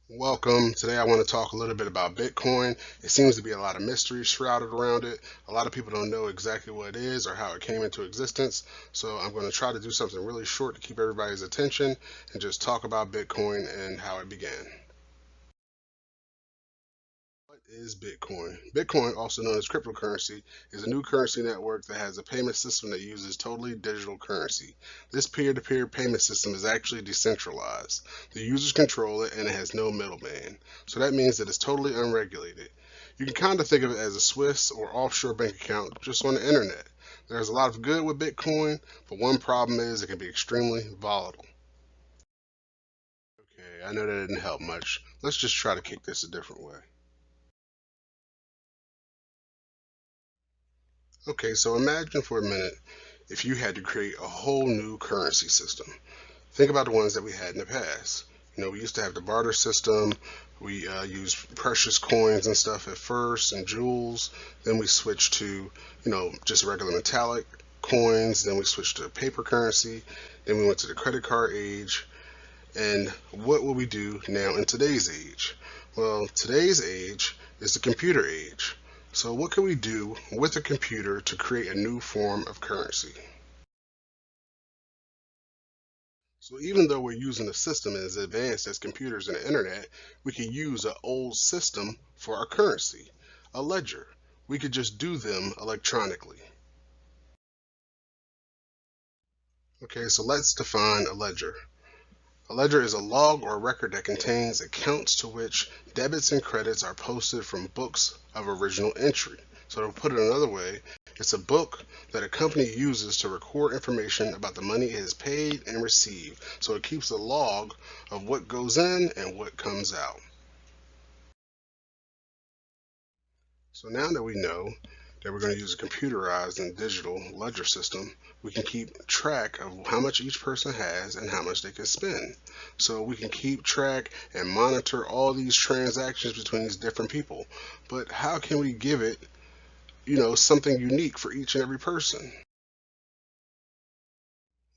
Welcome. Today I want to talk a little bit about Bitcoin. It seems to be a lot of mystery shrouded around it. A lot of people don't know exactly what it is or how it came into existence. So I'm going to try to do something really short to keep everybody's attention and just talk about Bitcoin and how it began. What is Bitcoin? Bitcoin, also known as cryptocurrency, is a new currency network that has a payment system that uses totally digital currency. This peer-to-peer payment system is actually decentralized. The users control it and it has no middleman. So that means that it's totally unregulated. You can kind of think of it as a Swiss or offshore bank account just on the internet. There's a lot of good with Bitcoin, but one problem is it can be extremely volatile. Okay, I know that didn't help much. Let's just try to kick this a different way. Okay, so imagine for a minute if you had to create a whole new currency system. Think about the ones that we had in the past. We used to have the barter system. We used precious coins and stuff at first and jewels. Then we switched to, just regular metallic coins. Then we switched to paper currency. Then we went to the credit card age. And what will we do now in today's age? Well, today's age is the computer age. So what can we do with a computer to create a new form of currency? So even though we're using a system as advanced as computers and the internet, we can use an old system for our currency, a ledger. We could just do them electronically. Okay, so let's define a ledger. A ledger is a log or record that contains accounts to which debits and credits are posted from books of original entry. So to put it another way, it's a book that a company uses to record information about the money it has paid and received. So it keeps a log of what goes in and what comes out. So now that we know that we're going to use a computerized and digital ledger system, we can keep track of how much each person has and how much they can spend. So we can keep track and monitor all these transactions between these different people. But how can we give it, something unique for each and every person?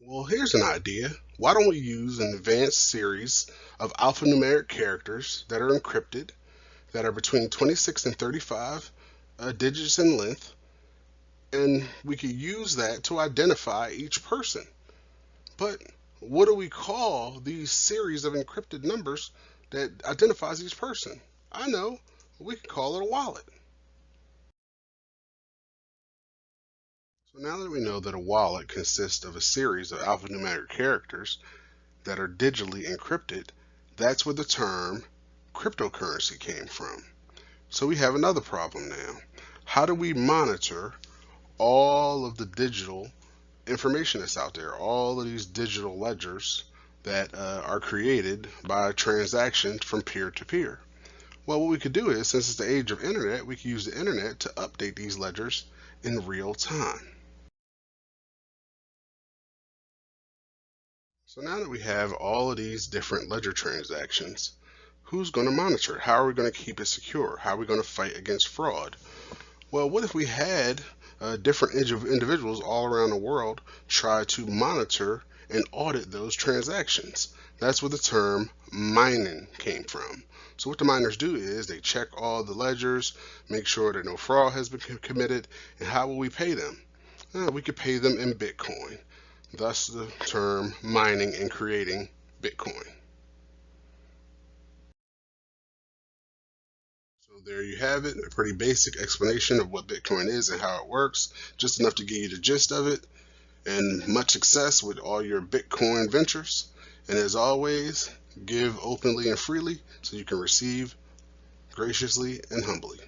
Well, here's an idea. Why don't we use an advanced series of alphanumeric characters that are encrypted, that are between 26 and 35 digits in length, and we could use that to identify each person. But what do we call these series of encrypted numbers that identifies each person? I know, we could call it a wallet. So now that we know that a wallet consists of a series of alphanumeric characters that are digitally encrypted, that's where the term cryptocurrency came from. So we have another problem now. How do we monitor all of the digital information that's out there, all of these digital ledgers that are created by transactions from peer to peer? Well, what we could do is, since it's the age of internet, we could use the internet to update these ledgers in real time. So now that we have all of these different ledger transactions, who's going to monitor it? How are we going to keep it secure? How are we going to fight against fraud? Well, what if we had different individuals all around the world try to monitor and audit those transactions? That's where the term mining came from. So what the miners do is they check all the ledgers, make sure that no fraud has been committed, and how will we pay them? We could pay them in Bitcoin. Thus the term mining and creating Bitcoin. So there you have it, a pretty basic explanation of what Bitcoin is and how it works, just enough to give you the gist of it, and much success with all your Bitcoin ventures. And as always, give openly and freely so you can receive graciously and humbly.